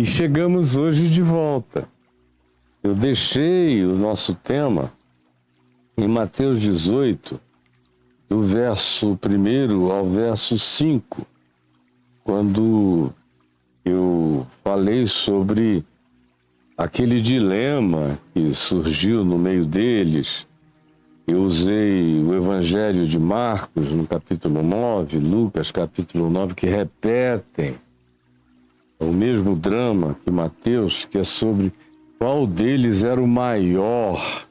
E chegamos hoje de volta. Eu deixei o nosso tema em Mateus 18, do verso 1 ao verso 5, quando eu falei sobre aquele dilema que surgiu no meio deles. Eu usei o Evangelho de Marcos, no capítulo 9, Lucas, capítulo 9, que repetem o mesmo drama que Mateus, que é sobre qual deles era o maior.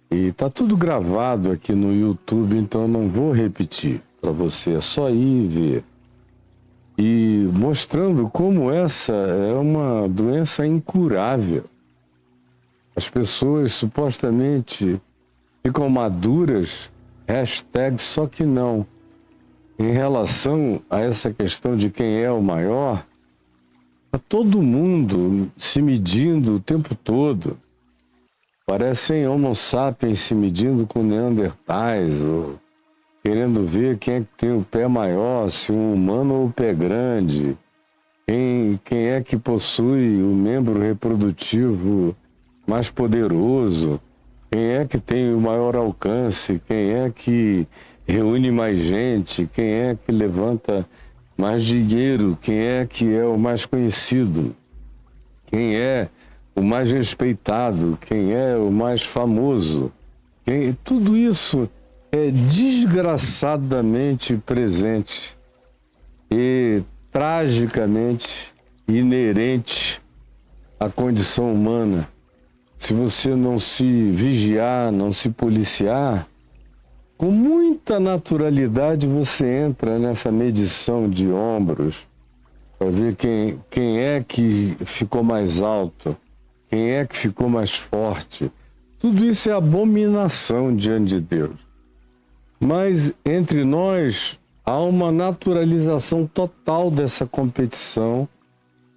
E está tudo gravado aqui no YouTube, então eu não vou repetir para você, é só ir ver. E mostrando como essa é uma doença incurável. As pessoas supostamente ficam maduras, só que não. Em relação a essa questão de quem é o maior, está todo mundo se medindo o tempo todo. Parecem Homo sapiens se medindo com neandertais, ou querendo ver quem é que tem o pé maior, se um humano ou o pé grande, quem é que possui o membro reprodutivo mais poderoso, quem é que tem o maior alcance, quem é que reúne mais gente, quem é que levanta mais dinheiro, quem é que é o mais conhecido, quem é o mais respeitado, quem é o mais famoso. Tudo isso é desgraçadamente presente e tragicamente inerente à condição humana. Se você não se vigiar, não se policiar, com muita naturalidade você entra nessa medição de ombros para ver quem é que ficou mais alto, quem é que ficou mais forte. Tudo isso é abominação diante de Deus. Mas entre nós há uma naturalização total dessa competição,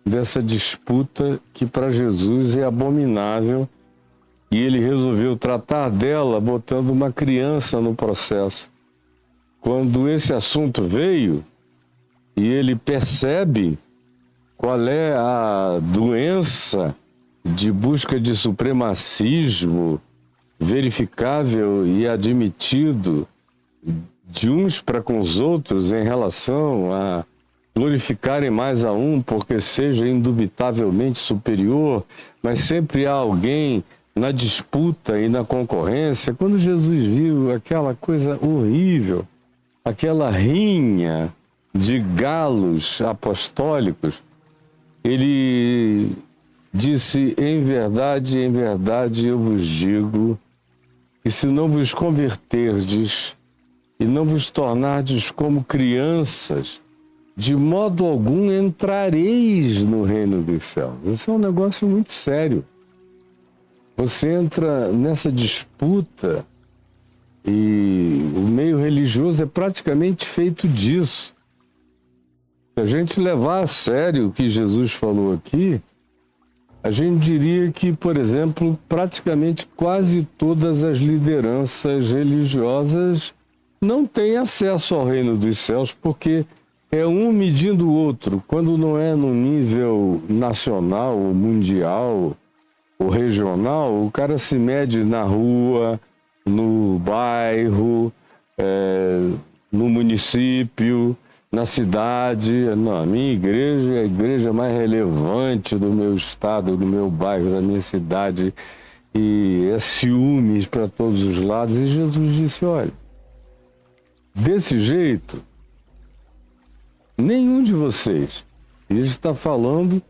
dessa disputa que para Jesus é abominável, e ele resolveu tratar dela botando uma criança no processo. Quando esse assunto veio e ele percebe qual é a doença de busca de supremacismo verificável e admitido de uns para com os outros em relação a glorificarem mais a um porque seja indubitavelmente superior, mas sempre há alguém na disputa e na concorrência. Quando Jesus viu aquela coisa horrível, aquela rinha de galos apostólicos, ele disse: em verdade, eu vos digo que se não vos converterdes e não vos tornardes como crianças, de modo algum entrareis no reino dos céus. Isso é um negócio muito sério. Você entra nessa disputa e o meio religioso é praticamente feito disso. Se a gente levar a sério o que Jesus falou aqui, a gente diria que, por exemplo, praticamente quase todas as lideranças religiosas não têm acesso ao reino dos céus, porque é um medindo o outro. Quando não é no nível nacional ou mundial ou regional, o cara se mede na rua, no bairro, no município, na cidade. Não, a minha igreja é a igreja mais relevante do meu estado, do meu bairro, da minha cidade, e é ciúmes para todos os lados. E Jesus disse: olha, desse jeito, nenhum de vocês, e ele está falando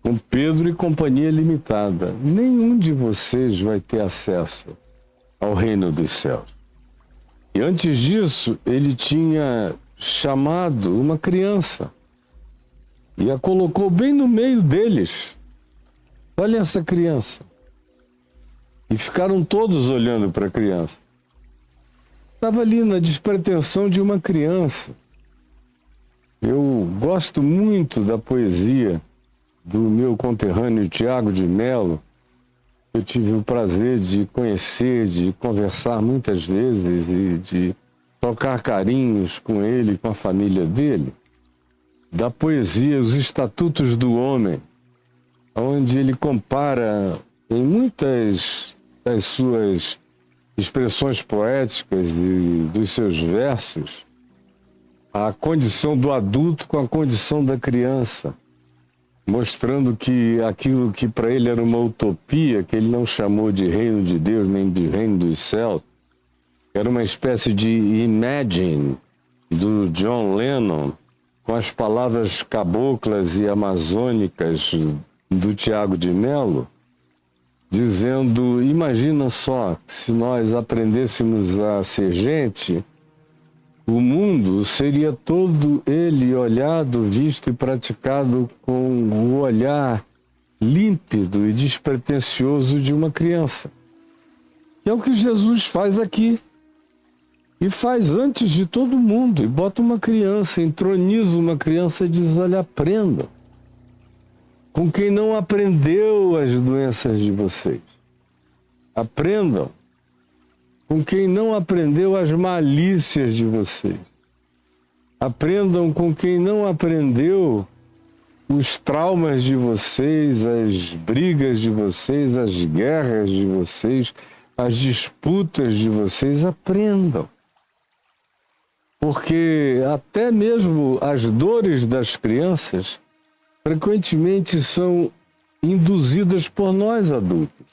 com Pedro e Companhia Limitada, nenhum de vocês vai ter acesso ao reino dos céus. E antes disso, ele tinha chamado uma criança e a colocou bem no meio deles. Olha essa criança. E ficaram todos olhando para a criança. Estava ali na despretensão de uma criança. Eu gosto muito da poesia do meu conterrâneo Tiago de Mello. Eu tive o prazer de conhecer, de conversar muitas vezes e de trocar carinhos com ele, com a família dele. Da poesia Os Estatutos do Homem. onde ele compara em muitas das suas expressões poéticas e dos seus versos a condição do adulto com a condição da criança, mostrando que aquilo que para ele era uma utopia, que ele não chamou de reino de Deus nem de reino dos céus, era uma espécie de Imagine do John Lennon, com as palavras caboclas e amazônicas do Tiago de Mello, dizendo: imagina só, se nós aprendêssemos a ser gente, o mundo seria todo ele olhado, visto e praticado com o olhar límpido e despretensioso de uma criança. Que é o que Jesus faz aqui. E faz antes de todo mundo. E bota uma criança, entroniza uma criança e diz: olha, aprenda. Com quem não aprendeu as doenças de vocês. Aprendam. Com quem não aprendeu as malícias de vocês. Aprendam com quem não aprendeu os traumas de vocês, as brigas de vocês, as guerras de vocês, as disputas de vocês. Aprendam. Porque até mesmo as dores das crianças frequentemente são induzidas por nós adultos.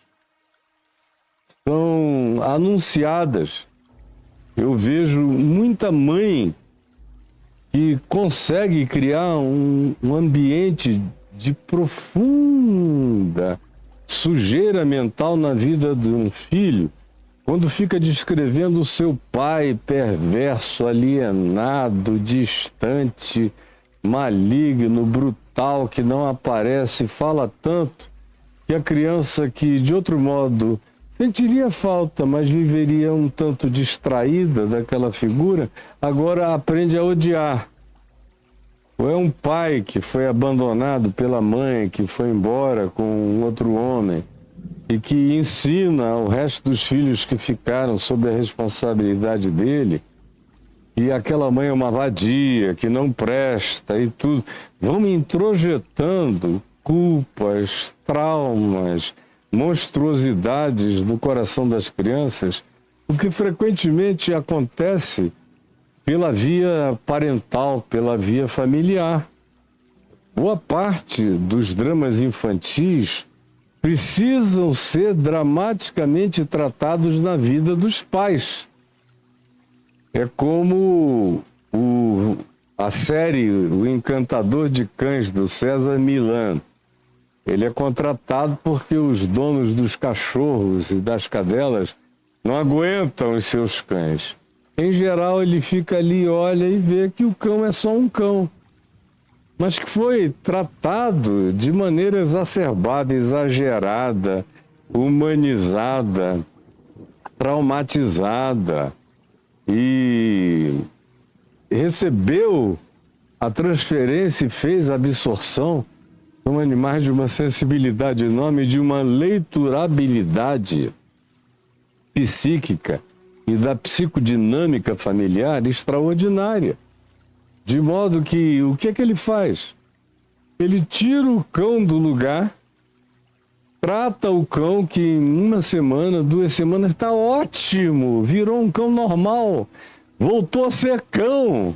São anunciadas. Eu vejo muita mãe que consegue criar um ambiente de profunda sujeira mental na vida de um filho, quando fica descrevendo o seu pai perverso, alienado, distante, maligno, brutal, que não aparece, fala tanto, que a criança que de outro modo sentiria falta, mas viveria um tanto distraída daquela figura, agora aprende a odiar. Ou é um pai que foi abandonado pela mãe, que foi embora com um outro homem, e que ensina ao resto dos filhos que ficaram sob a responsabilidade dele, e aquela mãe é uma vadia, que não presta e tudo. Vão introjetando culpas, traumas, monstruosidades no coração das crianças, o que frequentemente acontece pela via parental, pela via familiar. Boa parte dos dramas infantis precisam ser dramaticamente tratados na vida dos pais. É como a série O Encantador de Cães, do César Millan. Ele é contratado porque os donos dos cachorros e das cadelas não aguentam os seus cães. Em geral, ele fica ali, olha e vê que o cão é só um cão, mas que foi tratado de maneira exacerbada, exagerada, humanizada, traumatizada, e recebeu a transferência e fez a absorção. São animais de uma sensibilidade enorme, de uma leiturabilidade psíquica e da psicodinâmica familiar extraordinária. De modo que, o que é que ele faz? Ele tira o cão do lugar, trata o cão que em uma semana, 2 semanas, está ótimo, virou um cão normal, voltou a ser cão,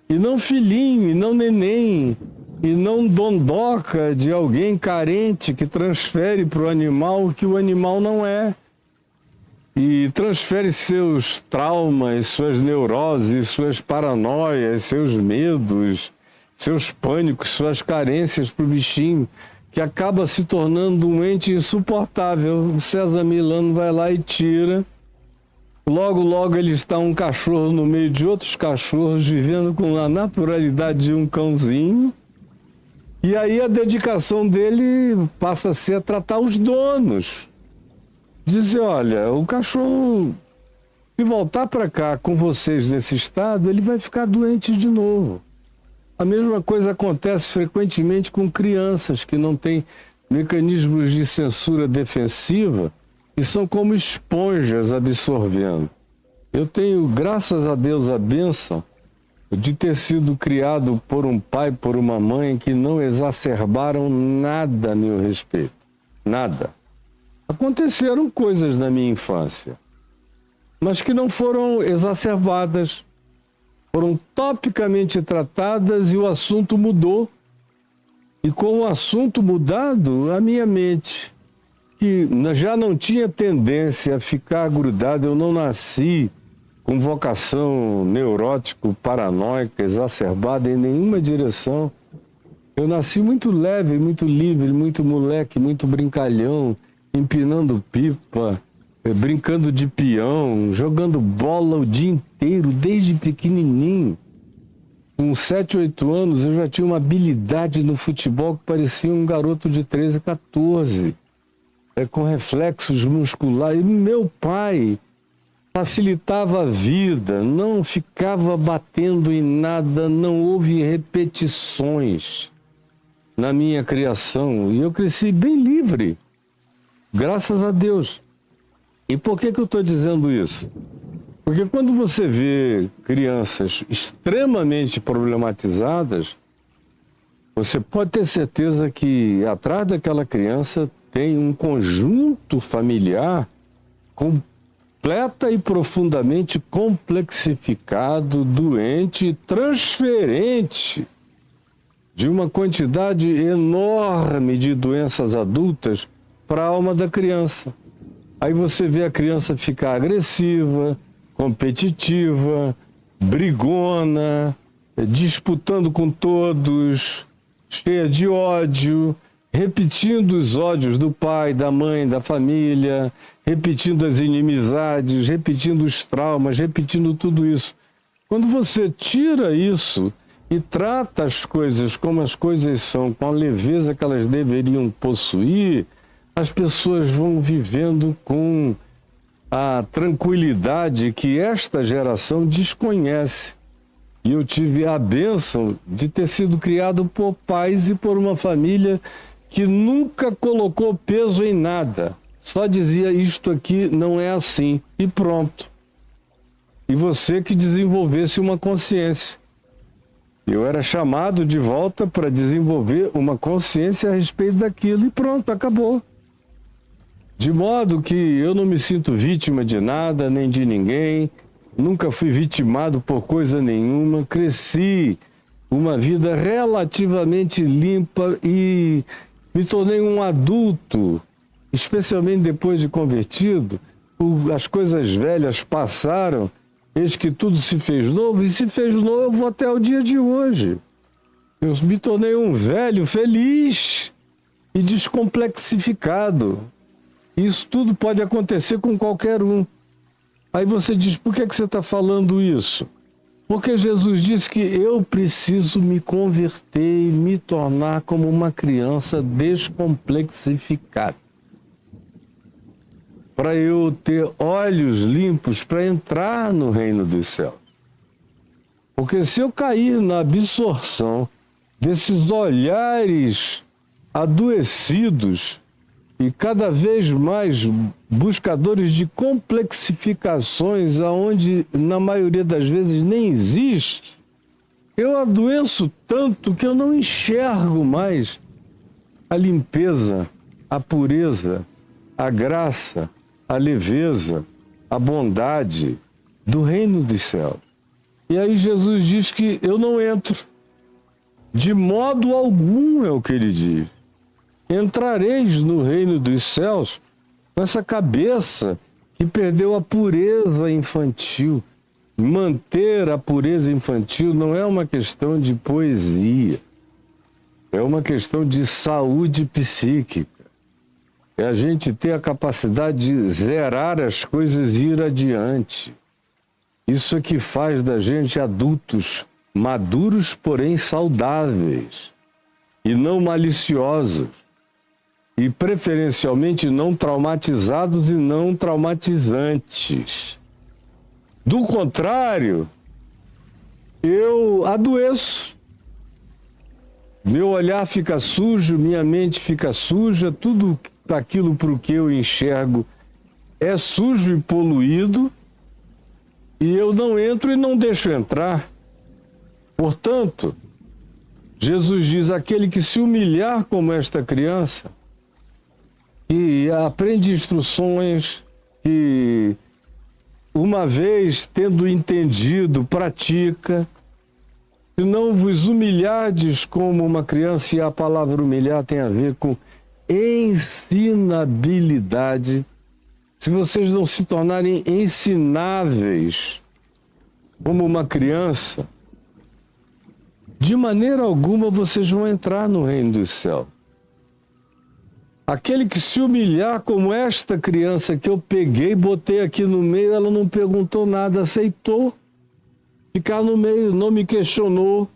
e não filhinho, e não neném, e não dondoca de alguém carente que transfere para o animal o que o animal não é. E transfere seus traumas, suas neuroses, suas paranoias, seus medos, seus pânicos, suas carências para o bichinho, que acaba se tornando um ente insuportável. O César Millan vai lá e tira. Logo, logo ele está um cachorro no meio de outros cachorros, vivendo com a naturalidade de um cãozinho. E aí a dedicação dele passa a ser tratar os donos. Dizer, olha, o cachorro, se voltar para cá com vocês nesse estado, ele vai ficar doente de novo. A mesma coisa acontece frequentemente com crianças que não têm mecanismos de censura defensiva e são como esponjas absorvendo. Eu tenho, graças a Deus, a bênção de ter sido criado por um pai, por uma mãe que não exacerbaram nada a meu respeito. Nada. Aconteceram coisas na minha infância, mas que não foram exacerbadas, foram topicamente tratadas e o assunto mudou. E com o assunto mudado, a minha mente, que já não tinha tendência a ficar grudada, eu não nasci com vocação neurótico, paranoica, exacerbada em nenhuma direção. Eu nasci muito leve, muito livre, muito moleque, muito brincalhão, empinando pipa, brincando de peão, jogando bola o dia inteiro, desde pequenininho. Com 7, 8 anos, eu já tinha uma habilidade no futebol que parecia um garoto de 13, 14, com reflexos musculares. E meu pai facilitava a vida, não ficava batendo em nada, não houve repetições na minha criação. E eu cresci bem livre, graças a Deus. E por que eu estou dizendo isso? Porque quando você vê crianças extremamente problematizadas, você pode ter certeza que atrás daquela criança tem um conjunto familiar completa e profundamente complexificado, doente, transferente de uma quantidade enorme de doenças adultas para a alma da criança. Aí você vê a criança ficar agressiva, competitiva, brigona, disputando com todos, cheia de ódio, repetindo os ódios do pai, da mãe, da família, repetindo as inimizades, repetindo os traumas, repetindo tudo isso. Quando você tira isso e trata as coisas como as coisas são, com a leveza que elas deveriam possuir, as pessoas vão vivendo com a tranquilidade que esta geração desconhece. E eu tive a bênção de ter sido criado por pais e por uma família que nunca colocou peso em nada. Só dizia, isto aqui não é assim, e pronto. E você que desenvolvesse uma consciência. Eu era chamado de volta para desenvolver uma consciência a respeito daquilo, e pronto, acabou. De modo que eu não me sinto vítima de nada, nem de ninguém, nunca fui vitimado por coisa nenhuma, cresci uma vida relativamente limpa e me tornei um adulto, especialmente depois de convertido. As coisas velhas passaram, eis que tudo se fez novo, e se fez novo até o dia de hoje. Eu me tornei um velho feliz e descomplexificado. Isso tudo pode acontecer com qualquer um. Aí você diz, por que você está falando isso? Porque Jesus disse que eu preciso me converter e me tornar como uma criança descomplexificada. Para eu ter olhos limpos para entrar no reino dos céus. Porque se eu cair na absorção desses olhares adoecidos e cada vez mais buscadores de complexificações aonde na maioria das vezes nem existe, eu adoeço tanto que eu não enxergo mais a limpeza, a pureza, a graça, a leveza, a bondade do reino dos céus. E aí Jesus diz que eu não entro. De modo algum é o que ele diz. Entrareis no reino dos céus com essa cabeça que perdeu a pureza infantil. Manter a pureza infantil não é uma questão de poesia. É uma questão de saúde psíquica. É a gente ter a capacidade de zerar as coisas e ir adiante. Isso é que faz da gente adultos maduros, porém saudáveis, e não maliciosos, e preferencialmente não traumatizados e não traumatizantes. Do contrário, eu adoeço. Meu olhar fica sujo, minha mente fica suja, tudo aquilo para o que eu enxergo é sujo e poluído, e eu não entro e não deixo entrar. Portanto, Jesus diz: aquele que se humilhar como esta criança, que aprende instruções, que uma vez tendo entendido, pratica, se não vos humilhardes como uma criança, e a palavra humilhar tem a ver com ensinabilidade, se vocês não se tornarem ensináveis como uma criança, de maneira alguma vocês vão entrar no reino dos céus. Aquele que se humilhar como esta criança que eu peguei, botei aqui no meio, ela não perguntou nada, aceitou ficar no meio, não me questionou,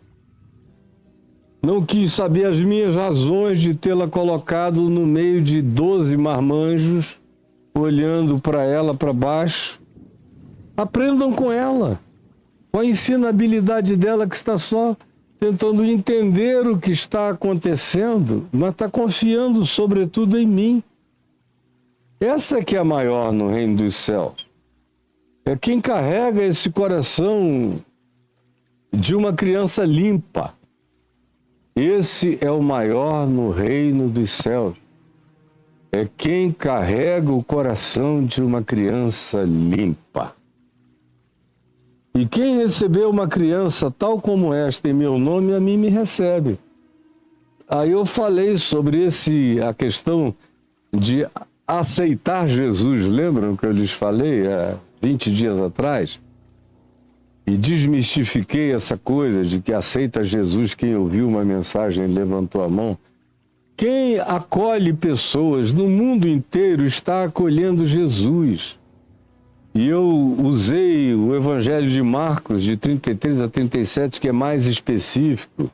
não quis saber as minhas razões de tê-la colocado no meio de 12 marmanjos, olhando para ela para baixo. Aprendam com ela, com a ensinabilidade dela, que está só tentando entender o que está acontecendo, mas está confiando sobretudo em mim. Essa que é a maior no reino dos céus. É quem carrega esse coração de uma criança limpa. Esse é o maior no reino dos céus. É quem carrega o coração de uma criança limpa. E quem recebeu uma criança tal como esta em meu nome, a mim me recebe. Aí eu falei sobre a questão de aceitar Jesus. Lembram que eu lhes falei há 20 dias atrás? E desmistifiquei essa coisa de que aceita Jesus quem ouviu uma mensagem e levantou a mão. Quem acolhe pessoas no mundo inteiro está acolhendo Jesus. E eu usei o Evangelho de Marcos, de 33 a 37, que é mais específico.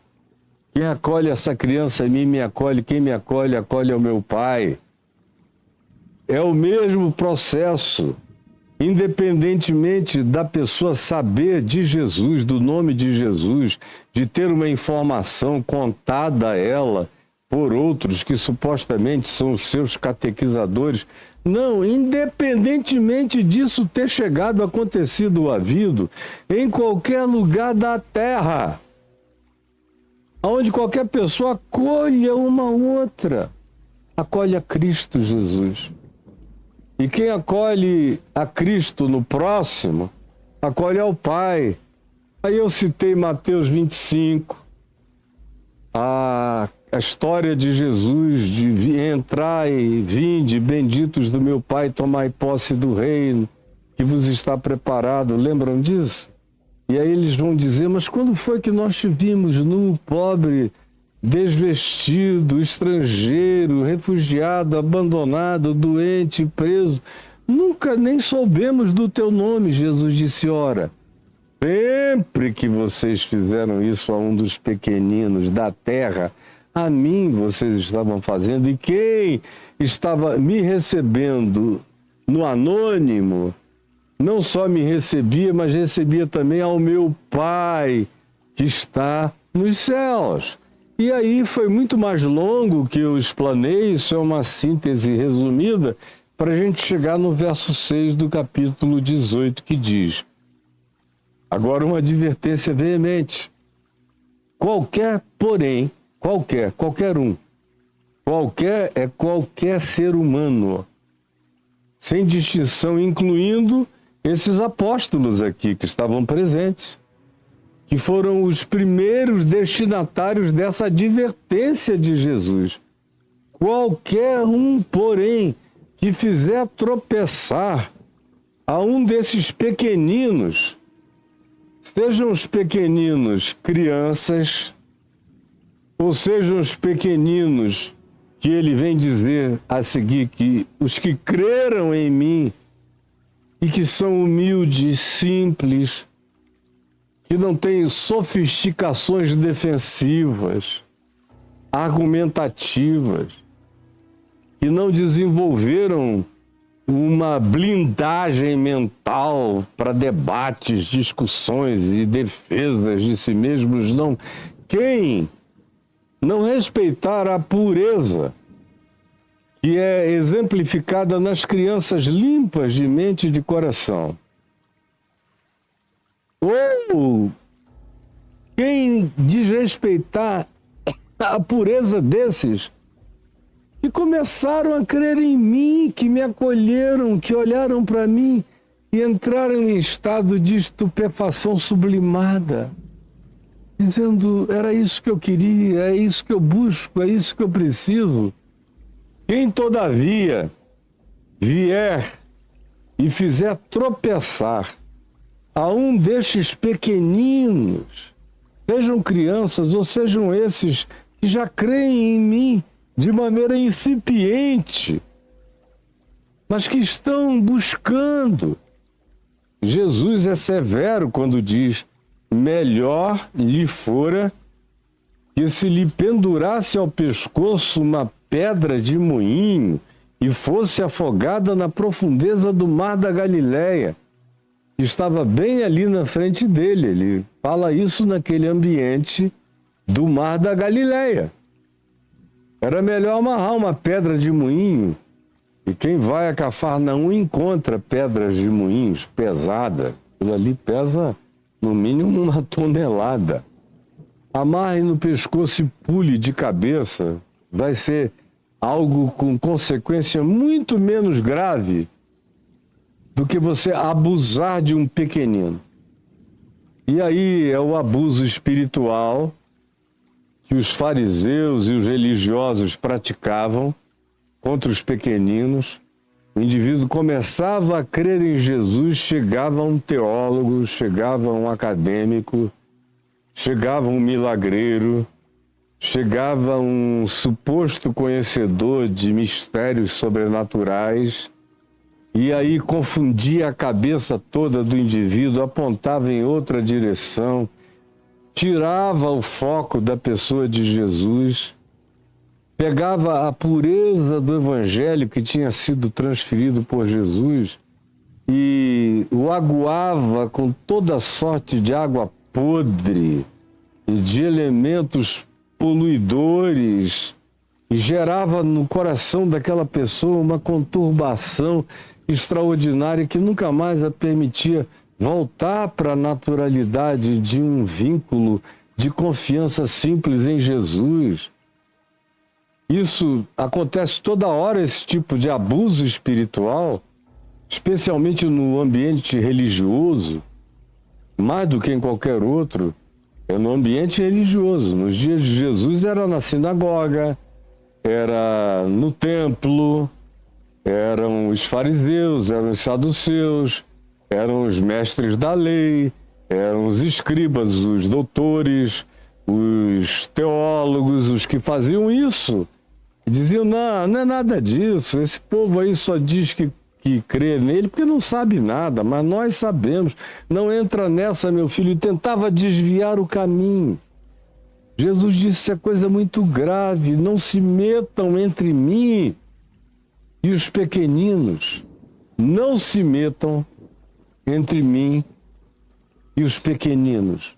Quem acolhe essa criança a mim me acolhe, quem me acolhe, acolhe ao meu Pai. É o mesmo processo. Independentemente da pessoa saber de Jesus, do nome de Jesus, de ter uma informação contada a ela por outros que supostamente são os seus catequizadores. Não, independentemente disso ter chegado, acontecido ou havido, em qualquer lugar da terra, onde qualquer pessoa acolha uma outra, acolhe a Cristo Jesus. E quem acolhe a Cristo no próximo, acolhe ao Pai. Aí eu citei Mateus 25, a história de Jesus, de entrar e vinde, benditos do meu Pai, tomai posse do reino, que vos está preparado. Lembram disso? E aí eles vão dizer: mas quando foi que nós te vimos nu, pobre, desvestido, estrangeiro, refugiado, abandonado, doente, preso? Nunca nem soubemos do teu nome. Jesus disse: ora, sempre que vocês fizeram isso a um dos pequeninos da terra, a mim vocês estavam fazendo. E quem estava me recebendo no anônimo, não só me recebia, mas recebia também ao meu Pai que está nos céus. E aí foi muito mais longo que eu explanei, isso é uma síntese resumida, para a gente chegar no verso 6 do capítulo 18, que diz: agora uma advertência veemente. Qualquer, porém, qualquer um, qualquer é qualquer ser humano, sem distinção, incluindo esses apóstolos aqui que estavam presentes, que foram os primeiros destinatários dessa advertência de Jesus. Qualquer um, porém, que fizer tropeçar a um desses pequeninos, sejam os pequeninos crianças, ou sejam os pequeninos que ele vem dizer a seguir, que os que creram em mim e que são humildes, simples, que não têm sofisticações defensivas, argumentativas, que não desenvolveram uma blindagem mental para debates, discussões e defesas de si mesmos, não. Quem não respeitar a pureza que é exemplificada nas crianças limpas de mente e de coração, ou Quem desrespeitar a pureza desses que começaram a crer em mim, que me acolheram, que olharam para mim e entraram em estado de estupefação sublimada, dizendo, era isso que eu queria, é isso que eu busco, é isso que eu preciso. Quem, todavia, vier e fizer tropeçar a um destes pequeninos, sejam crianças ou sejam esses que já creem em mim de maneira incipiente, mas que estão buscando. Jesus é severo quando diz, melhor lhe fora que se lhe pendurasse ao pescoço uma pedra de moinho e fosse afogada na profundeza do mar da Galileia. Estava bem ali na frente dele. Ele fala isso naquele ambiente do mar da Galileia. Era melhor amarrar uma pedra de moinho. E quem vai a Cafarnaum encontra pedras de moinhos pesadas. Aquilo ali pesa no mínimo 1 tonelada. Amarre no pescoço e pule de cabeça. Vai ser algo com consequência muito menos grave do que você abusar de um pequenino. E aí é o abuso espiritual que os fariseus e os religiosos praticavam contra os pequeninos. O indivíduo começava a crer em Jesus, chegava um teólogo, chegava um acadêmico, chegava um milagreiro, chegava um suposto conhecedor de mistérios sobrenaturais, e aí confundia a cabeça toda do indivíduo, apontava em outra direção, tirava o foco da pessoa de Jesus, pegava a pureza do evangelho que tinha sido transferido por Jesus e o aguava com toda sorte de água podre e de elementos poluidores e gerava no coração daquela pessoa uma conturbação extraordinária que nunca mais a permitia voltar para a naturalidade de um vínculo de confiança simples em Jesus. Isso acontece toda hora, esse tipo de abuso espiritual, especialmente no ambiente religioso, mais do que em qualquer outro, é no ambiente religioso. Nos dias de Jesus era na sinagoga, era no templo, eram os fariseus, eram os saduceus, eram os mestres da lei, eram os escribas, os doutores, os teólogos, os que faziam isso. E diziam, não é nada disso, esse povo aí só diz que crê nele porque não sabe nada, mas nós sabemos. Não entra nessa, meu filho, e tentava desviar o caminho. Jesus disse, isso é coisa muito grave, não se metam entre mim e os pequeninos. Não se metam entre mim e os pequeninos.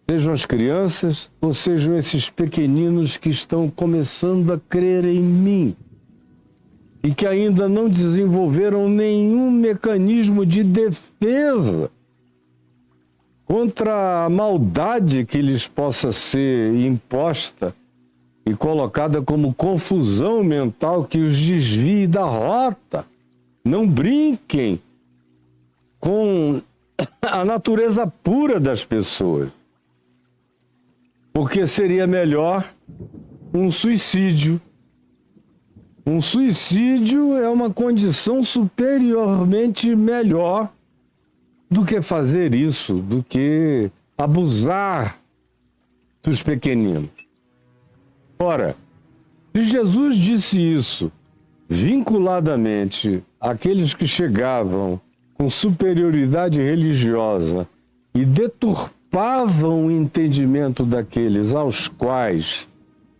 Sejam as crianças ou sejam esses pequeninos que estão começando a crer em mim e que ainda não desenvolveram nenhum mecanismo de defesa contra a maldade que lhes possa ser imposta e colocada como confusão mental que os desvie da rota. Não brinquem com a natureza pura das pessoas, porque seria melhor um suicídio. Um suicídio é uma condição superiormente melhor do que fazer isso, do que abusar dos pequeninos. Ora, se Jesus disse isso vinculadamente àqueles que chegavam com superioridade religiosa e deturpavam o entendimento daqueles aos quais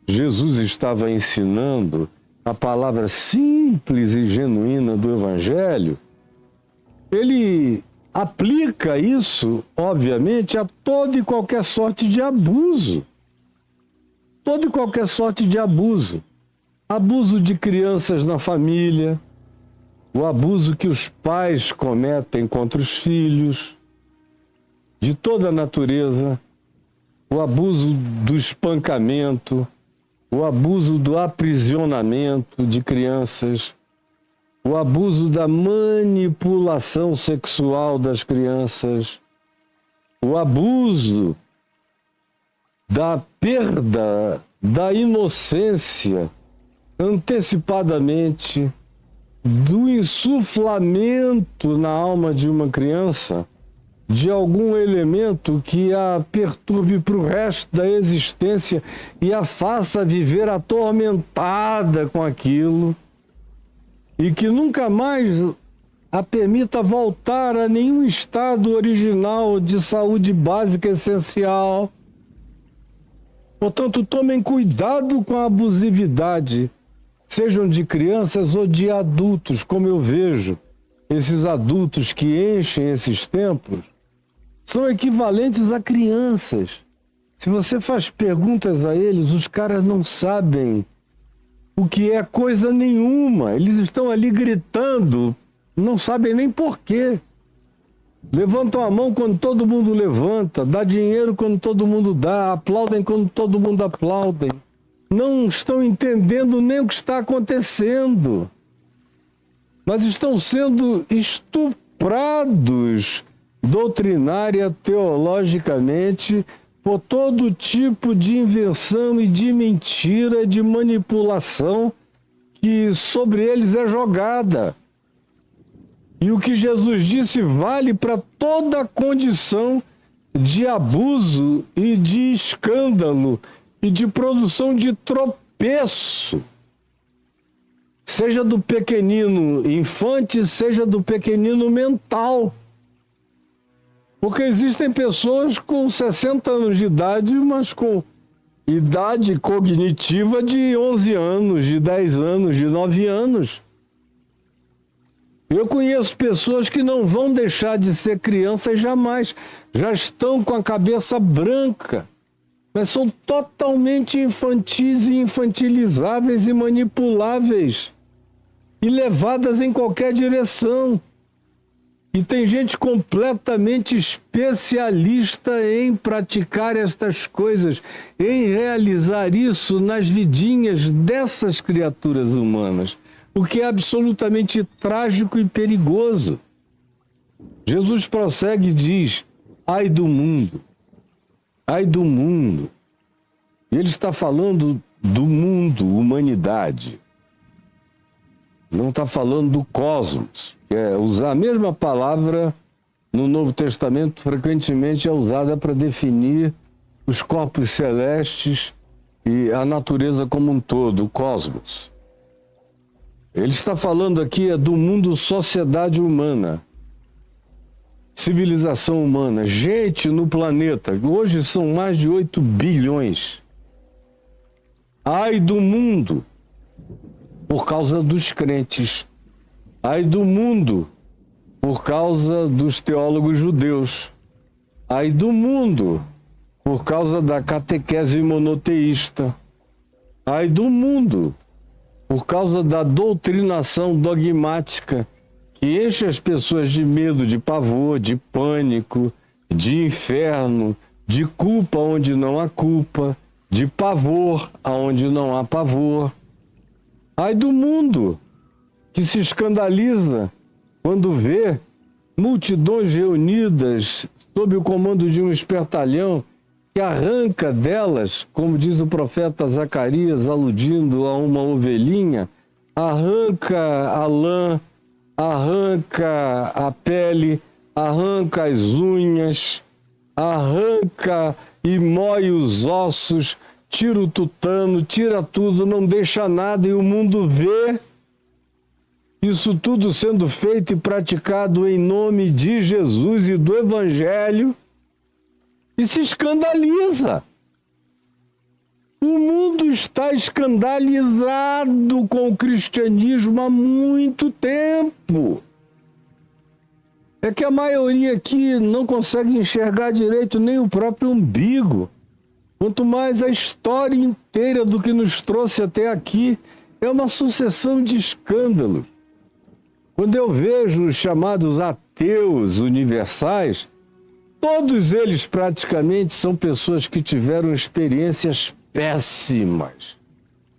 Jesus estava ensinando a palavra simples e genuína do Evangelho, ele aplica isso, obviamente, a toda e qualquer sorte de abuso. Toda e qualquer sorte de abuso. Abuso de crianças na família, o abuso que os pais cometem contra os filhos, de toda a natureza, o abuso do espancamento, o abuso do aprisionamento de crianças, o abuso da manipulação sexual das crianças, o abuso da perda da inocência antecipadamente, do insuflamento na alma de uma criança de algum elemento que a perturbe para o resto da existência e a faça viver atormentada com aquilo e que nunca mais a permita voltar a nenhum estado original de saúde básica essencial. Portanto, tomem cuidado com a abusividade, sejam de crianças ou de adultos, como eu vejo. Esses adultos que enchem esses templos são equivalentes a crianças. Se você faz perguntas a eles, os caras não sabem o que é coisa nenhuma. Eles estão ali gritando, não sabem nem porquê. Levantam a mão quando todo mundo levanta, dá dinheiro quando todo mundo dá, aplaudem quando todo mundo aplaude. Não estão entendendo nem o que está acontecendo, mas estão sendo estuprados doutrinária, teologicamente, por todo tipo de invenção e de mentira, de manipulação que sobre eles é jogada. E o que Jesus disse vale para toda condição de abuso e de escândalo e de produção de tropeço. Seja do pequenino infante, seja do pequenino mental. Porque existem pessoas com 60 anos de idade, mas com idade cognitiva de 11 anos, de 10 anos, de 9 anos. Eu conheço pessoas que não vão deixar de ser crianças jamais, já estão com a cabeça branca, mas são totalmente infantis e infantilizáveis e manipuláveis e levadas em qualquer direção. E tem gente completamente especialista em praticar estas coisas, em realizar isso nas vidinhas dessas criaturas humanas, o que é absolutamente trágico e perigoso. Jesus prossegue e diz: ai do mundo, ai do mundo. E ele está falando do mundo, humanidade. Não está falando do cosmos, que é usar a mesma palavra no Novo Testamento, frequentemente é usada para definir os corpos celestes e a natureza como um todo, o cosmos. Ele está falando aqui do mundo, sociedade humana, civilização humana, gente no planeta. Hoje são mais de 8 bilhões. Ai do mundo, por causa dos crentes. Ai do mundo, por causa dos teólogos judeus. Ai do mundo, por causa da catequese monoteísta. Ai do mundo, por causa da doutrinação dogmática que enche as pessoas de medo, de pavor, de pânico, de inferno, de culpa onde não há culpa, de pavor aonde não há pavor. Ai do mundo que se escandaliza quando vê multidões reunidas sob o comando de um espertalhão que arranca delas, como diz o profeta Zacarias, aludindo a uma ovelhinha, arranca a lã, arranca a pele, arranca as unhas, arranca e mói os ossos, tira o tutano, tira tudo, não deixa nada, e o mundo vê isso tudo sendo feito e praticado em nome de Jesus e do Evangelho, e se escandaliza. O mundo está escandalizado com o cristianismo há muito tempo. É que a maioria aqui não consegue enxergar direito nem o próprio umbigo. Quanto mais a história inteira do que nos trouxe até aqui é uma sucessão de escândalos. Quando eu vejo os chamados ateus universais, Todos eles praticamente são pessoas que tiveram experiências péssimas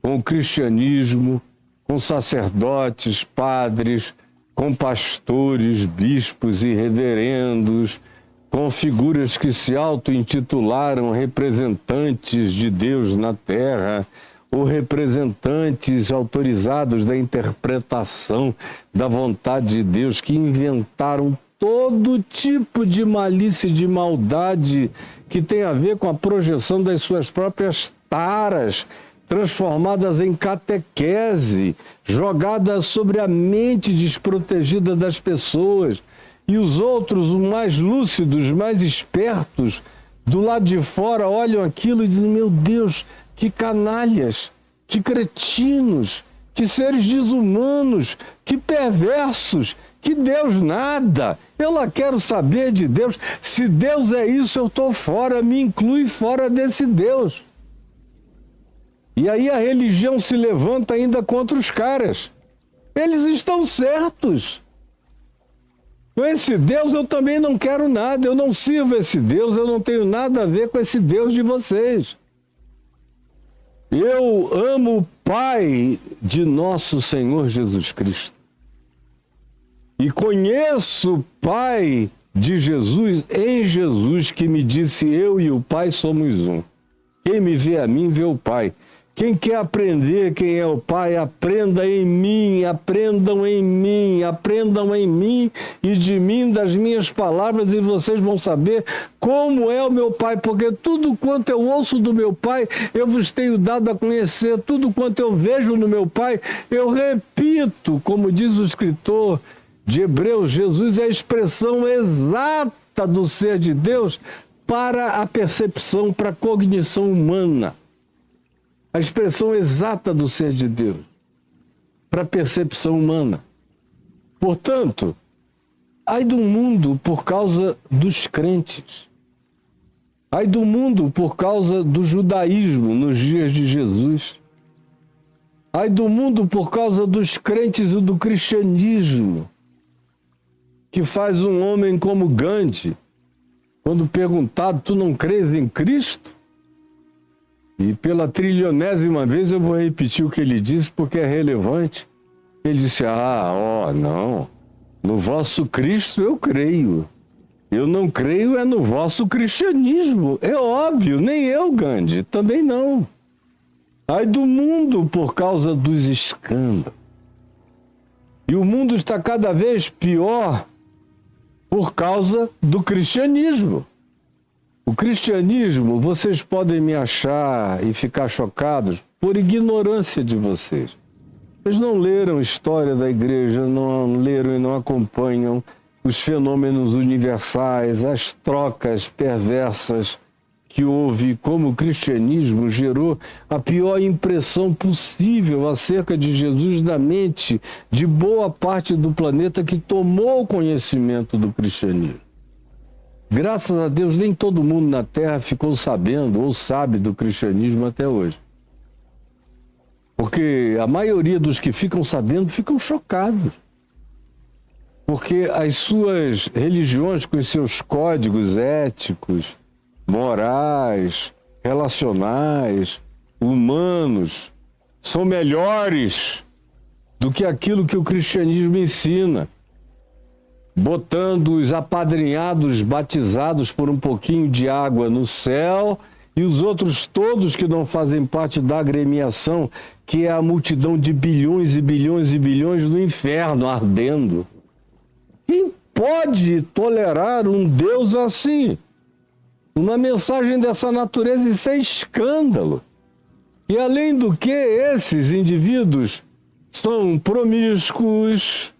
com o cristianismo, com sacerdotes, padres, com pastores, bispos e reverendos, com figuras que se auto-intitularam representantes de Deus na terra, ou representantes autorizados da interpretação da vontade de Deus, que inventaram todo tipo de malícia e de maldade que tem a ver com a projeção das suas próprias taras, transformadas em catequese, jogadas sobre a mente desprotegida das pessoas. E os outros, os mais lúcidos, mais espertos, do lado de fora, olham aquilo e dizem: meu Deus, que canalhas, que cretinos, que seres desumanos, que perversos, que Deus nada. Eu lá quero saber de Deus. Se Deus é isso, eu estou fora, me inclui fora desse Deus. E aí a religião se levanta ainda contra os caras. Eles estão certos. Com esse Deus eu também não quero nada, eu não sirvo esse Deus, eu não tenho nada a ver com esse Deus de vocês. Eu amo o Pai de nosso Senhor Jesus Cristo. E conheço o Pai de Jesus em Jesus, que me disse: eu e o Pai somos um. Quem me vê a mim, vê o Pai. Quem quer aprender quem é o Pai, aprenda em mim, aprendam em mim, aprendam em mim e de mim, das minhas palavras, e vocês vão saber como é o meu Pai, porque tudo quanto eu ouço do meu Pai, eu vos tenho dado a conhecer, tudo quanto eu vejo no meu Pai, eu repito, como diz o escritor de Hebreus: Jesus é a expressão exata do ser de Deus para a percepção, para a cognição humana. A expressão exata do ser de Deus para a percepção humana. Portanto, ai do mundo por causa dos crentes. Ai do mundo por causa do judaísmo nos dias de Jesus. Ai do mundo por causa dos crentes e do cristianismo, que faz um homem como Gandhi, quando perguntado: tu não crês em Cristo? E pela trilionésima vez eu vou repetir o que ele disse, porque é relevante. Ele disse: não, no vosso Cristo eu creio. Eu não creio é no vosso cristianismo. É óbvio, nem eu, Gandhi, também não. Ai do mundo por causa dos escândalos. E o mundo está cada vez pior por causa do cristianismo. O cristianismo, vocês podem me achar e ficar chocados por ignorância de vocês. Vocês não leram história da igreja, não leram e não acompanham os fenômenos universais, as trocas perversas que houve, como o cristianismo gerou a pior impressão possível acerca de Jesus na mente de boa parte do planeta que tomou conhecimento do cristianismo. Graças a Deus, nem todo mundo na Terra ficou sabendo ou sabe do cristianismo até hoje. Porque a maioria dos que ficam sabendo ficam chocados. Porque as suas religiões, com os seus códigos éticos, morais, relacionais, humanos, são melhores do que aquilo que o cristianismo ensina, botando os apadrinhados, batizados por um pouquinho de água no céu, e os outros todos que não fazem parte da agremiação, que é a multidão de bilhões e bilhões e bilhões no inferno ardendo. Quem pode tolerar um Deus assim? Uma mensagem dessa natureza, isso é escândalo. E além do que, esses indivíduos são promíscuos,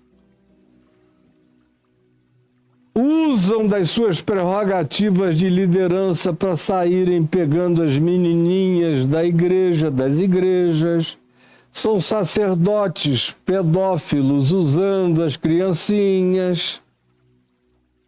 usam das suas prerrogativas de liderança para saírem pegando as menininhas da igreja, das igrejas. São sacerdotes pedófilos usando as criancinhas.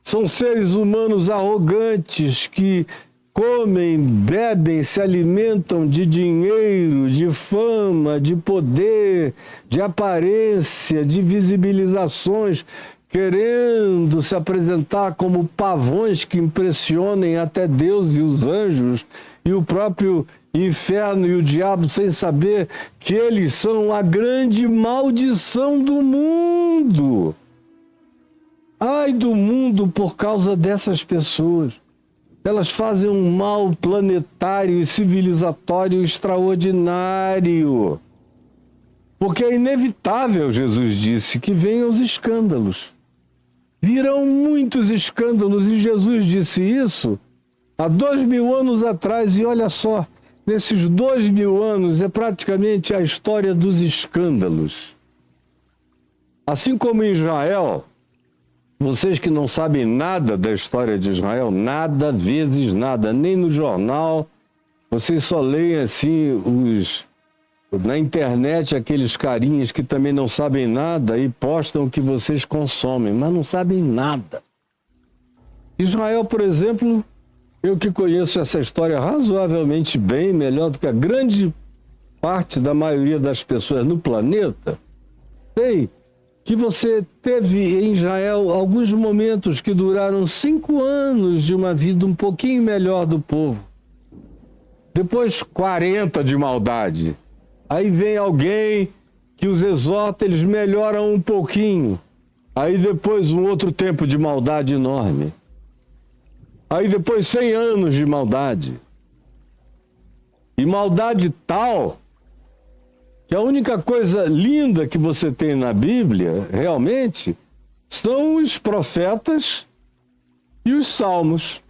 São seres humanos arrogantes que comem, bebem, se alimentam de dinheiro, de fama, de poder, de aparência, de visibilizações, querendo se apresentar como pavões que impressionem até Deus e os anjos e o próprio inferno e o diabo, sem saber que eles são a grande maldição do mundo. Ai do mundo por causa dessas pessoas. Elas fazem um mal planetário e civilizatório extraordinário. Porque é inevitável, Jesus disse, que venham os escândalos. Virão muitos escândalos, e Jesus disse isso há 2000 anos atrás, e olha só, nesses 2000 anos é praticamente a história dos escândalos. Assim como em Israel, vocês que não sabem nada da história de Israel, nada vezes nada, nem no jornal, vocês só leem assim na internet aqueles carinhas que também não sabem nada e postam o que vocês consomem, mas não sabem nada. Israel, por exemplo, eu que conheço essa história razoavelmente bem, melhor do que a grande parte da maioria das pessoas no planeta, sei que você teve em Israel alguns momentos que duraram 5 anos de uma vida um pouquinho melhor do povo. Depois 40 de maldade. Aí vem alguém que os exorta, eles melhoram um pouquinho. Aí depois um outro tempo de maldade enorme. Aí depois 100 anos de maldade. E maldade tal que a única coisa linda que você tem na Bíblia, realmente, são os profetas e os salmos.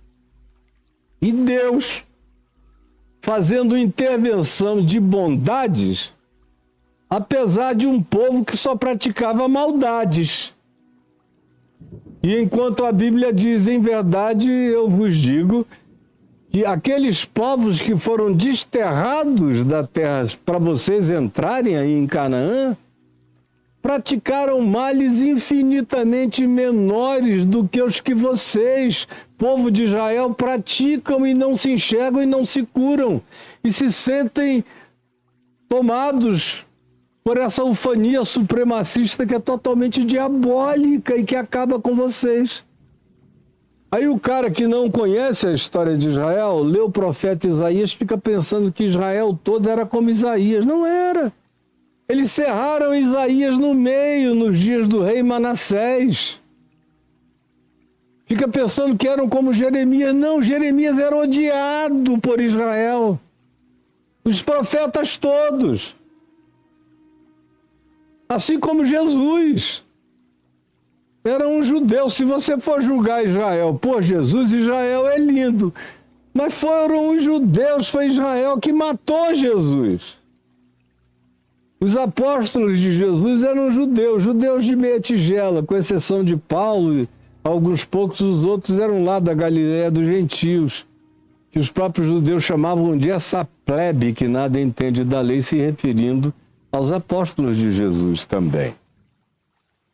E Deus fazendo intervenção de bondades, apesar de um povo que só praticava maldades. E enquanto a Bíblia diz, em verdade, eu vos digo, que aqueles povos que foram desterrados da terra para vocês entrarem aí em Canaã, praticaram males infinitamente menores do que os que vocês, povo de Israel, praticam e não se enxergam e não se curam. E se sentem tomados por essa ufania supremacista que é totalmente diabólica e que acaba com vocês. Aí o cara que não conhece a história de Israel, lê o profeta Isaías, fica pensando que Israel todo era como Isaías. Não era. Eles cerraram Isaías no meio, nos dias do rei Manassés. Fica pensando que eram como Jeremias. Não, Jeremias era odiado por Israel. Os profetas todos. Assim como Jesus. Era um judeu. Se você for julgar Israel por Jesus, Israel é lindo. Mas foram os judeus, foi Israel que matou Jesus. Os apóstolos de Jesus eram judeus, judeus de meia tigela, com exceção de Paulo e alguns poucos, os outros eram lá da Galileia dos gentios, que os próprios judeus chamavam de essa plebe que nada entende da lei, se referindo aos apóstolos de Jesus também.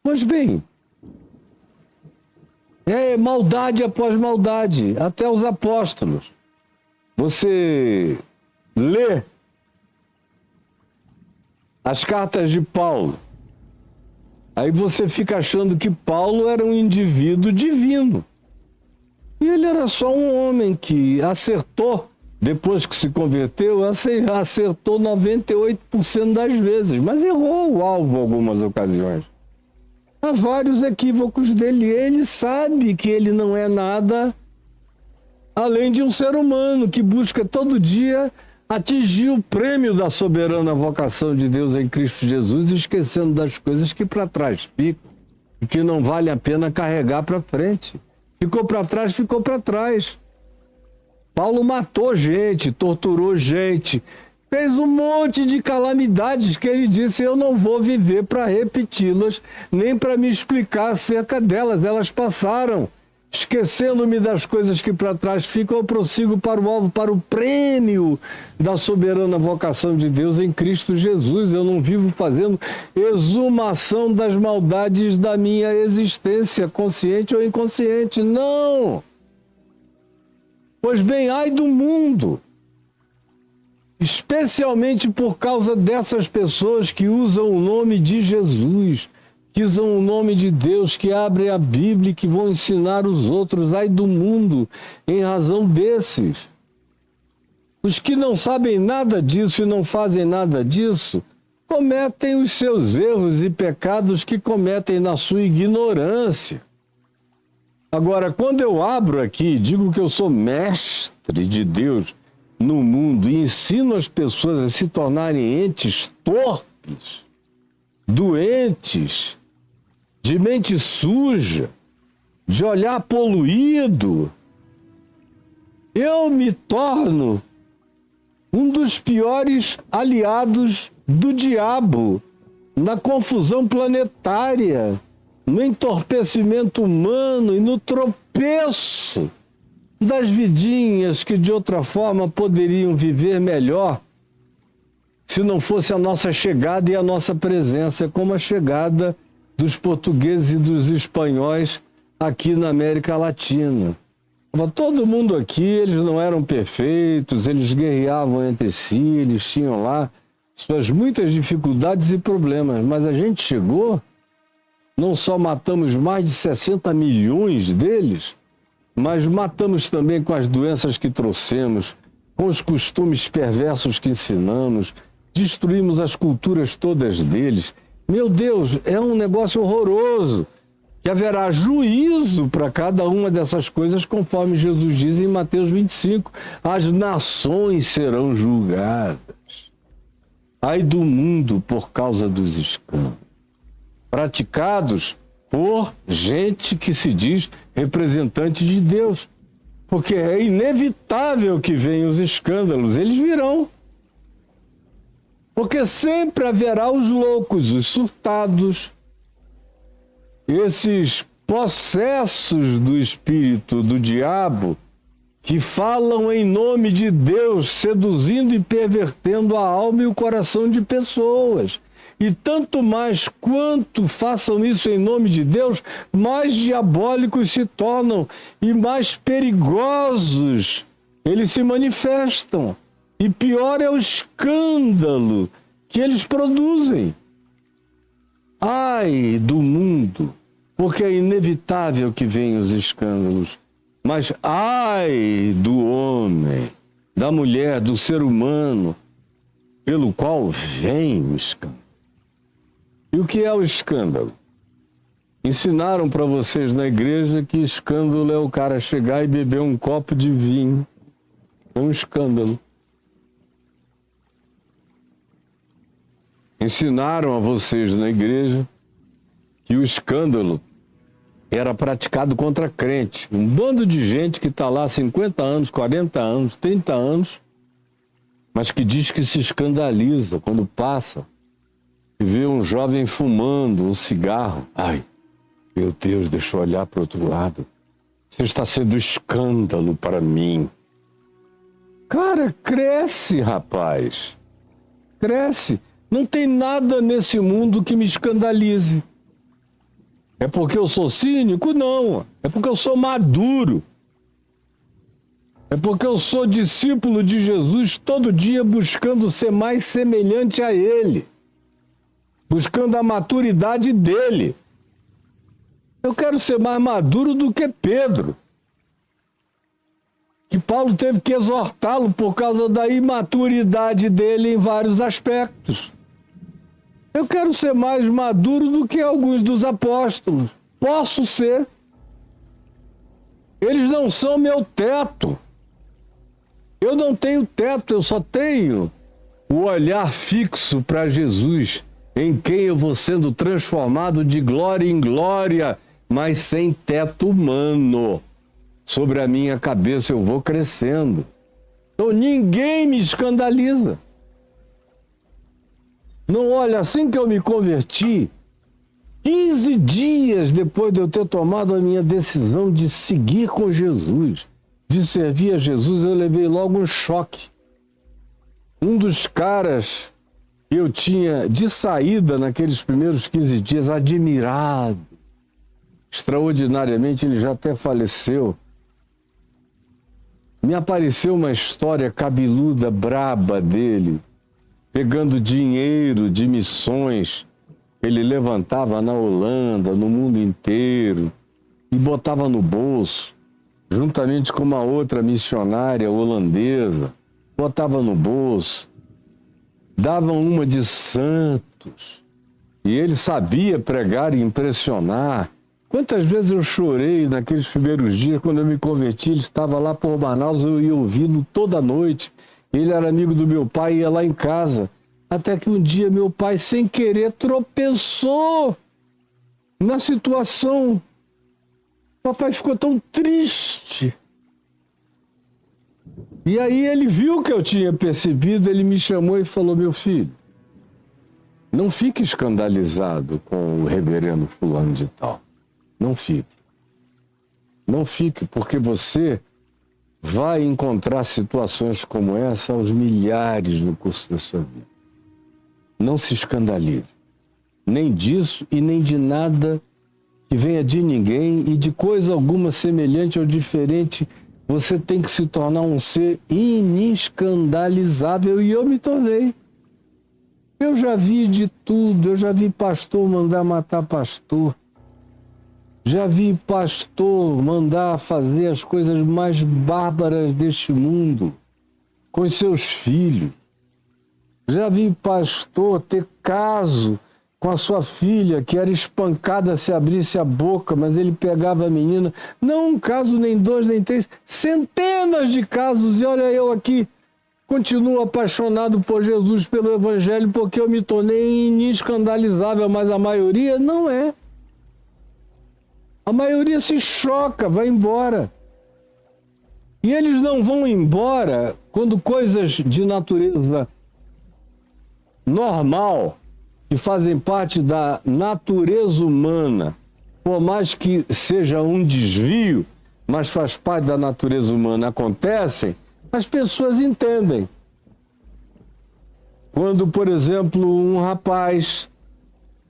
Pois bem, é maldade após maldade, até os apóstolos. Você lê as cartas de Paulo, aí você fica achando que Paulo era um indivíduo divino. E ele era só um homem que acertou, depois que se converteu, acertou 98% das vezes, mas errou o alvo em algumas ocasiões. Há vários equívocos dele. Ele sabe que ele não é nada além de um ser humano que busca todo dia atingir o prêmio da soberana vocação de Deus em Cristo Jesus, esquecendo das coisas que para trás ficam e que não vale a pena carregar para frente. Ficou para trás, ficou para trás. Paulo matou gente, torturou gente, fez um monte de calamidades que ele disse: eu não vou viver para repeti-las, nem para me explicar acerca delas. Elas passaram. Esquecendo-me das coisas que para trás ficam, eu prossigo para o alvo, para o prêmio da soberana vocação de Deus em Cristo Jesus. Eu não vivo fazendo exumação das maldades da minha existência, consciente ou inconsciente. Não! Pois bem, ai do mundo, especialmente por causa dessas pessoas que usam o nome de Jesus que usam o nome de Deus, que abrem a Bíblia e que vão ensinar os outros. Ai do mundo em razão desses. Os que não sabem nada disso e não fazem nada disso, cometem os seus erros e pecados que cometem na sua ignorância. Agora, quando eu abro aqui, digo que eu sou mestre de Deus no mundo e ensino as pessoas a se tornarem entes torpes, doentes, de mente suja, de olhar poluído, eu me torno um dos piores aliados do diabo na confusão planetária, no entorpecimento humano e no tropeço das vidinhas que de outra forma poderiam viver melhor se não fosse a nossa chegada e a nossa presença, como a chegada dos portugueses e dos espanhóis aqui na América Latina. Todo mundo aqui, eles não eram perfeitos, eles guerreavam entre si, eles tinham lá suas muitas dificuldades e problemas, mas a gente chegou, não só matamos mais de 60 milhões deles, mas matamos também com as doenças que trouxemos, com os costumes perversos que ensinamos, destruímos as culturas todas deles. Meu Deus, é um negócio horroroso, que haverá juízo para cada uma dessas coisas, conforme Jesus diz em Mateus 25. As nações serão julgadas. Ai do mundo por causa dos escândalos praticados por gente que se diz representante de Deus. Porque é inevitável que venham os escândalos, eles virão. Porque sempre haverá os loucos, os surtados, esses possessos do espírito do diabo que falam em nome de Deus, seduzindo e pervertendo a alma e o coração de pessoas. E tanto mais quanto façam isso em nome de Deus, mais diabólicos se tornam e mais perigosos eles se manifestam. E pior é o escândalo que eles produzem. Ai do mundo, porque é inevitável que venham os escândalos. Mas ai do homem, da mulher, do ser humano, pelo qual vem o escândalo. E o que é o escândalo? Ensinaram para vocês na igreja que escândalo é o cara chegar e beber um copo de vinho. É um escândalo. Ensinaram a vocês na igreja que o escândalo era praticado contra crente. Um bando de gente que está lá há 50 anos, 40 anos, 30 anos, mas que diz que se escandaliza quando passa e vê um jovem fumando um cigarro. Ai, meu Deus, deixa eu olhar para o outro lado. Você está sendo escândalo para mim. Cara, cresce, rapaz. Cresce. Não tem nada nesse mundo que me escandalize. É porque eu sou cínico? Não. É porque eu sou maduro. É porque eu sou discípulo de Jesus todo dia buscando ser mais semelhante a Ele. Buscando a maturidade dele. Eu quero ser mais maduro do que Pedro. Que Paulo teve que exortá-lo por causa da imaturidade dele em vários aspectos. Eu quero ser mais maduro do que alguns dos apóstolos. Posso ser. Eles não são meu teto. Eu não tenho teto, eu só tenho o olhar fixo para Jesus, em quem eu vou sendo transformado de glória em glória, mas sem teto humano. Sobre a minha cabeça eu vou crescendo. Então ninguém me escandaliza. Não, olha, assim que eu me converti, 15 dias depois de eu ter tomado a minha decisão de seguir com Jesus, de servir a Jesus, eu levei logo um choque. Um dos caras que eu tinha de saída naqueles primeiros 15 dias, admirado, extraordinariamente, ele já até faleceu. Me apareceu uma história cabeluda, braba dele, pegando dinheiro de missões ele levantava na Holanda, no mundo inteiro, e botava no bolso, juntamente com uma outra missionária holandesa, botava no bolso, davam uma de santos, e ele sabia pregar e impressionar. Quantas vezes eu chorei naqueles primeiros dias, quando eu me converti, ele estava lá por Manaus, eu ia ouvindo toda noite, ele era amigo do meu pai, ia lá em casa, até que um dia meu pai, sem querer, tropeçou na situação. O papai ficou tão triste. E aí ele viu que eu tinha percebido, ele me chamou e falou: meu filho, não fique escandalizado com o reverendo fulano de tal. Não fique. Não fique, porque você vai encontrar situações como essa aos milhares no curso da sua vida. Não se escandalize. Nem disso e nem de nada que venha de ninguém e de coisa alguma semelhante ou diferente. Você tem que se tornar um ser inescandalizável, e eu me tornei. Eu já vi de tudo, eu já vi pastor mandar matar pastor, já vi pastor mandar fazer as coisas mais bárbaras deste mundo com os seus filhos. Já vi pastor ter caso com a sua filha, que era espancada se abrisse a boca, mas ele pegava a menina. Não um caso, nem dois, nem três, centenas de casos. E olha eu aqui, continuo apaixonado por Jesus, pelo Evangelho, porque eu me tornei inescandalizável, mas a maioria não é. A maioria se choca, vai embora. E eles não vão embora quando coisas de natureza normal, que fazem parte da natureza humana, por mais que seja um desvio, mas faz parte da natureza humana, acontecem, as pessoas entendem. Quando, por exemplo, um rapaz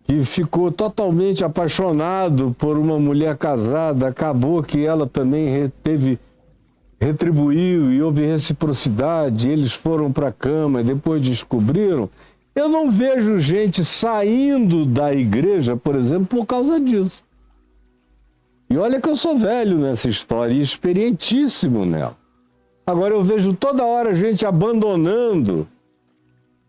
que ficou totalmente apaixonado por uma mulher casada, acabou que ela também retribuiu e houve reciprocidade, eles foram para a cama e depois descobriram. Eu não vejo gente saindo da igreja, por exemplo, por causa disso. E olha que eu sou velho nessa história e experientíssimo nela. Agora eu vejo toda hora gente abandonando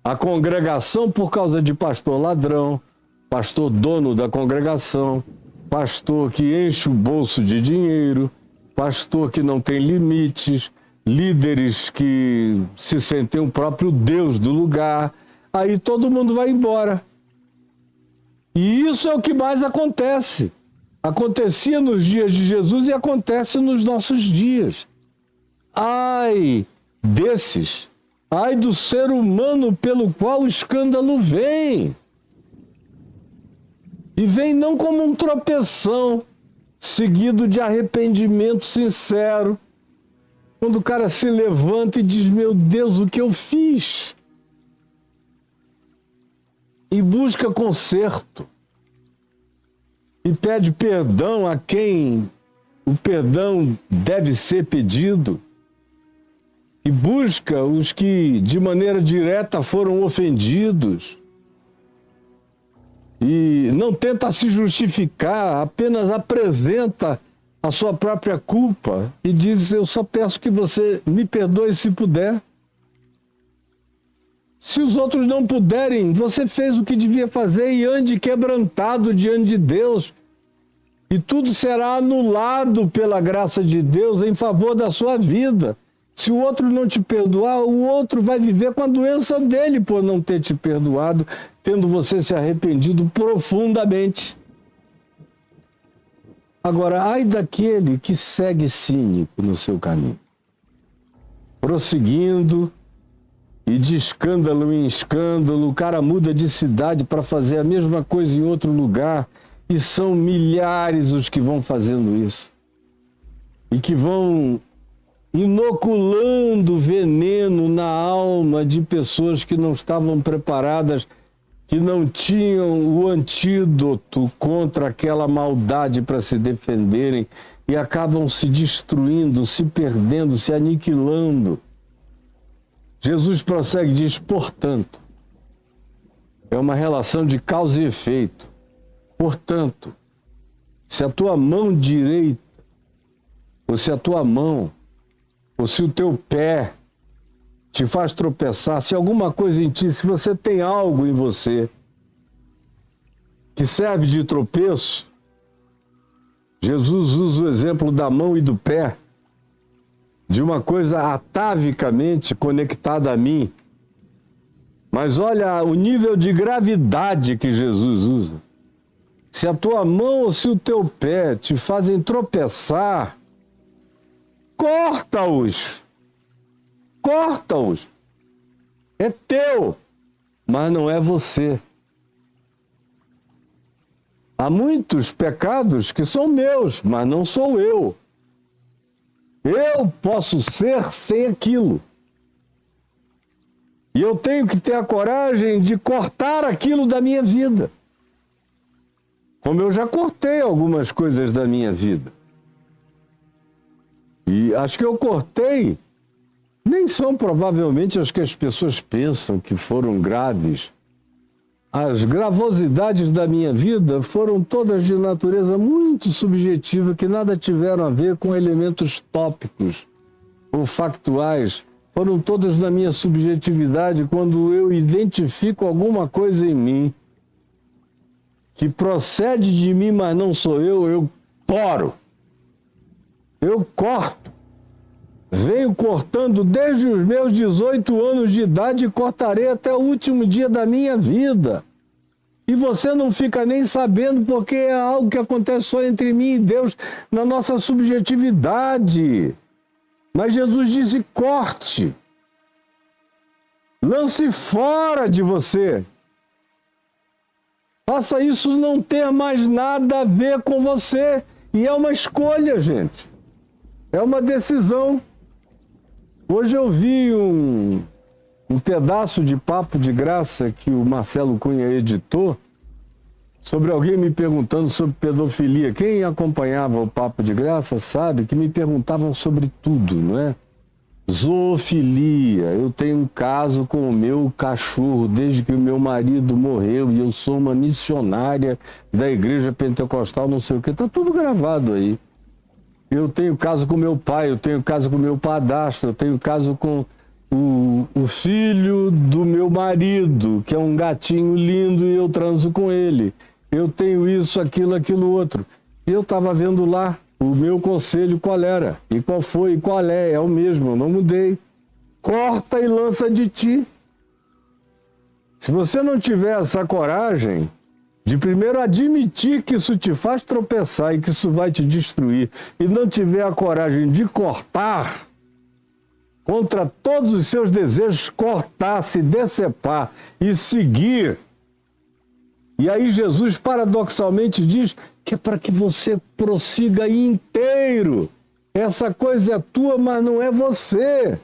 a congregação por causa de pastor ladrão, pastor dono da congregação, pastor que enche o bolso de dinheiro, pastor que não tem limites, líderes que se sentem o próprio Deus do lugar. Aí todo mundo vai embora. E isso é o que mais acontece. Acontecia nos dias de Jesus e acontece nos nossos dias. Ai desses, ai do ser humano pelo qual o escândalo vem. E vem não como um tropeção, seguido de arrependimento sincero. Quando o cara se levanta e diz: meu Deus, o que eu fiz? E busca conserto. E pede perdão a quem o perdão deve ser pedido. E busca os que de maneira direta foram ofendidos. E não tenta se justificar, apenas apresenta a sua própria culpa e diz: eu só peço que você me perdoe se puder. Se os outros não puderem, você fez o que devia fazer e ande quebrantado diante de Deus. E tudo será anulado pela graça de Deus em favor da sua vida. Se o outro não te perdoar, o outro vai viver com a doença dele por não ter te perdoado, tendo você se arrependido profundamente. Agora, ai daquele que segue cínico no seu caminho, prosseguindo, e de escândalo em escândalo, o cara muda de cidade para fazer a mesma coisa em outro lugar, e são milhares os que vão fazendo isso. E que vão inoculando veneno na alma de pessoas que não estavam preparadas, que não tinham o antídoto contra aquela maldade para se defenderem, e acabam se destruindo, se perdendo, se aniquilando. Jesus prossegue e diz: portanto, É uma relação de causa e efeito. Portanto, se a tua mão direita, ou se a tua mão, ou se o teu pé te faz tropeçar, se alguma coisa em ti, se você tem algo em você que serve de tropeço, Jesus usa o exemplo da mão e do pé, de uma coisa atavicamente conectada a mim. Mas olha o nível de gravidade que Jesus usa. Se a tua mão ou se o teu pé te fazem tropeçar, corta-os. Corta-os. É teu, mas não é você. Há muitos pecados que são meus, mas não sou eu. Eu posso ser sem aquilo. E eu tenho que ter a coragem de cortar aquilo da minha vida. Como eu já cortei algumas coisas da minha vida. E acho que eu cortei, nem são provavelmente as que as pessoas pensam que foram graves. As gravosidades da minha vida foram todas de natureza muito subjetiva, que nada tiveram a ver com elementos tópicos ou factuais. Foram todas na minha subjetividade, quando eu identifico alguma coisa em mim que procede de mim, mas não sou eu toro. Eu corto. Venho cortando desde os meus 18 anos de idade e cortarei até o último dia da minha vida. E você não fica nem sabendo, porque é algo que acontece só entre mim e Deus, na nossa subjetividade. Mas Jesus disse: corte. Lance fora de você. Faça isso não ter mais nada a ver com você. E é uma escolha, gente. É uma decisão. Hoje eu vi um pedaço de Papo de Graça que o Marcelo Cunha editou, sobre alguém me perguntando sobre pedofilia. Quem acompanhava o Papo de Graça sabe que me perguntavam sobre tudo, não é? Zoofilia. Eu tenho um caso com o meu cachorro desde que o meu marido morreu e eu sou uma missionária da igreja pentecostal, não sei o que. Tá tudo gravado aí. Eu tenho caso com meu pai, eu tenho caso com meu padrasto, eu tenho caso com o filho do meu marido, que é um gatinho lindo e eu transo com ele. Eu tenho isso, aquilo, outro. E eu estava vendo lá o meu conselho qual era, e qual foi, e qual é o mesmo, eu não mudei. Corta e lança de ti. Se você não tiver essa coragem de primeiro admitir que isso te faz tropeçar e que isso vai te destruir, e não tiver a coragem de cortar, contra todos os seus desejos, cortar, se decepar e seguir. E aí Jesus paradoxalmente diz que é para que você prossiga inteiro. Essa coisa é tua, mas não é você.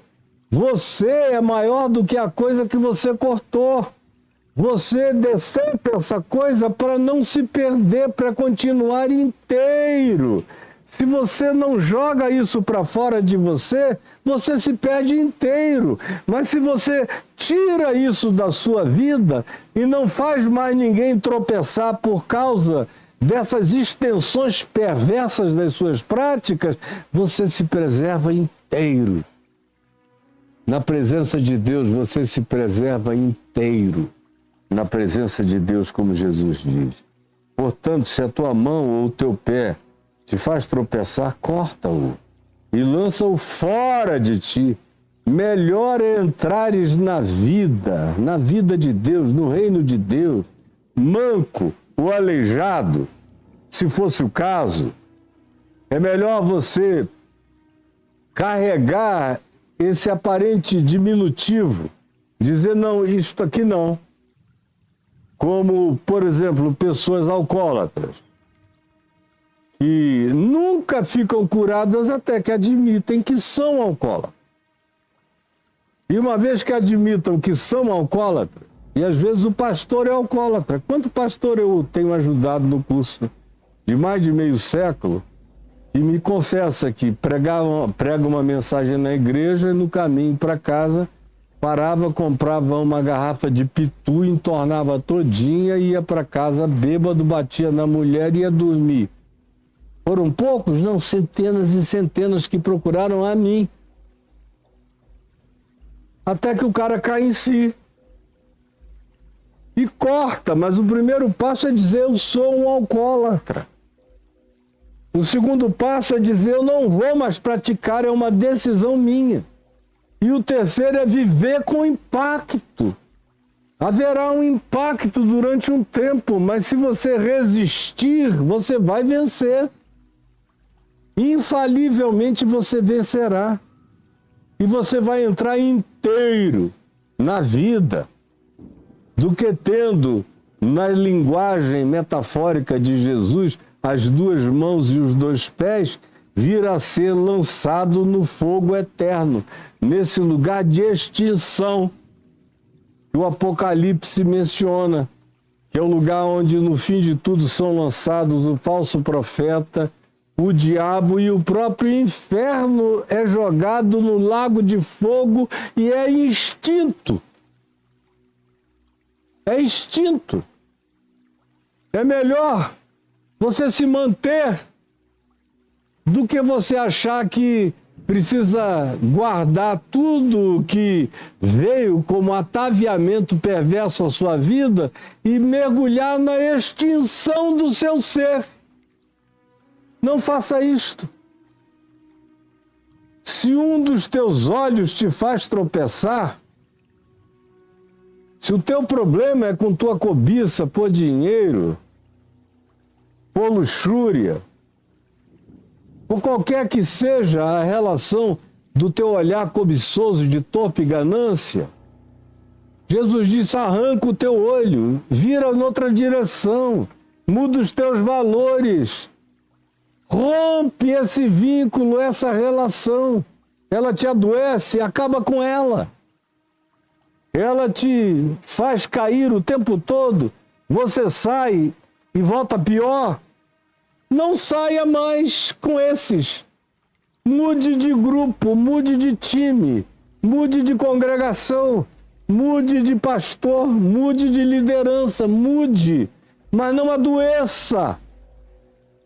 Você é maior do que a coisa que você cortou. Você decepa essa coisa para não se perder, para continuar inteiro. Se você não joga isso para fora de você, você se perde inteiro. Mas se você tira isso da sua vida e não faz mais ninguém tropeçar por causa dessas extensões perversas das suas práticas, você se preserva inteiro. Na presença de Deus, você se preserva inteiro. Na presença de Deus, como Jesus diz. Portanto, se a tua mão ou o teu pé te faz tropeçar, corta-o e lança-o fora de ti. Melhor é entrares na vida de Deus, no reino de Deus, manco ou aleijado, se fosse o caso. É melhor você carregar esse aparente diminutivo, dizer não, isto aqui não. Como, por exemplo, pessoas alcoólatras, que nunca ficam curadas até que admitem que são alcoólatras. E uma vez que admitam que são alcoólatras, e às vezes o pastor é alcoólatra. Quanto pastor eu tenho ajudado no curso de mais de meio século, e me confessa que prega uma mensagem na igreja e no caminho para casa parava, comprava uma garrafa de pitu, entornava todinha, ia para casa bêbado, batia na mulher e ia dormir. Foram poucos? Não, centenas e centenas que procuraram a mim. Até que o cara cai em si. E corta, mas o primeiro passo é dizer: eu sou um alcoólatra. O segundo passo é dizer: eu não vou mais praticar, é uma decisão minha. E o terceiro é viver com impacto. Haverá um impacto durante um tempo, mas se você resistir, você vai vencer. Infalivelmente você vencerá. E você vai entrar inteiro na vida, do que tendo, na linguagem metafórica de Jesus, as duas mãos e os dois pés, vir a ser lançado no fogo eterno, nesse lugar de extinção que o Apocalipse menciona, que é o lugar onde no fim de tudo são lançados o falso profeta, o diabo, e o próprio inferno é jogado no lago de fogo e é extinto. É extinto. É melhor você se manter do que você achar que precisa guardar tudo que veio como ataviamento perverso à sua vida e mergulhar na extinção do seu ser. Não faça isto. Se um dos teus olhos te faz tropeçar, se o teu problema é com tua cobiça por dinheiro, por luxúria, por qualquer que seja a relação do teu olhar cobiçoso de torpe ganância, Jesus disse: arranca o teu olho, vira noutra direção, muda os teus valores, rompe esse vínculo, essa relação. Ela te adoece, acaba com ela. Ela te faz cair o tempo todo, você sai e volta pior. Não saia mais com esses. Mude de grupo, mude de time, mude de congregação, mude de pastor, mude de liderança, mude, mas não adoeça.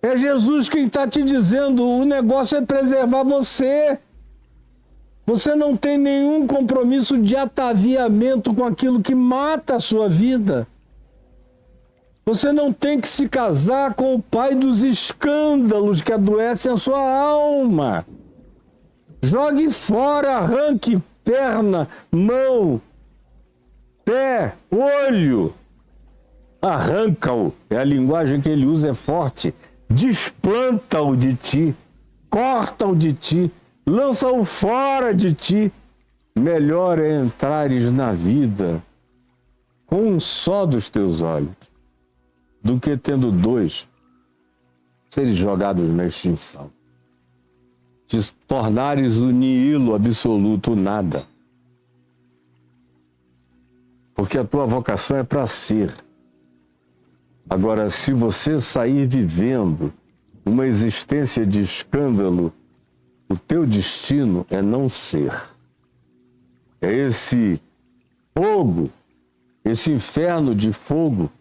É Jesus quem está te dizendo: o negócio é preservar você. Você não tem nenhum compromisso de ataviamento com aquilo que mata a sua vida. Você não tem que se casar com o pai dos escândalos que adoecem a sua alma. Jogue fora, arranque perna, mão, pé, olho. Arranca-o. É a linguagem que ele usa, é forte. Desplanta-o de ti. Corta-o de ti. Lança-o fora de ti. Melhor é entrares na vida com um só dos teus olhos, do que tendo dois, seres jogados na extinção. Te tornares o nihilo absoluto, o nada. Porque a tua vocação é para ser. Agora, se você sair vivendo uma existência de escândalo, o teu destino é não ser. É esse fogo, esse inferno de fogo,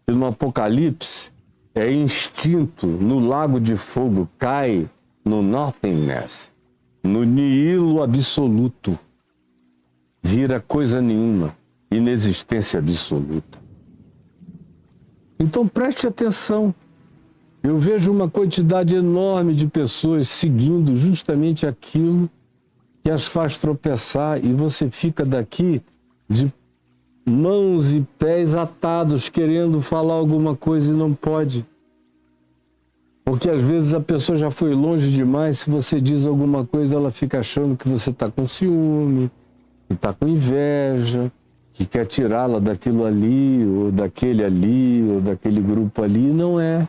que no Apocalipse é instinto, no lago de fogo, cai no nothingness, no nihilo absoluto, vira coisa nenhuma, inexistência absoluta. Então preste atenção. Eu vejo uma quantidade enorme de pessoas seguindo justamente aquilo que as faz tropeçar, e você fica daqui de mãos e pés atados, querendo falar alguma coisa e não pode. Porque às vezes a pessoa já foi longe demais, se você diz alguma coisa, ela fica achando que você está com ciúme, que está com inveja, que quer tirá-la daquilo ali, ou daquele grupo ali. Não é.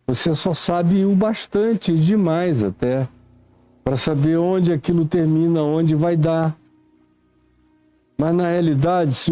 Você só sabe o bastante, demais até, para saber onde aquilo termina, onde vai dar. Mas na realidade, se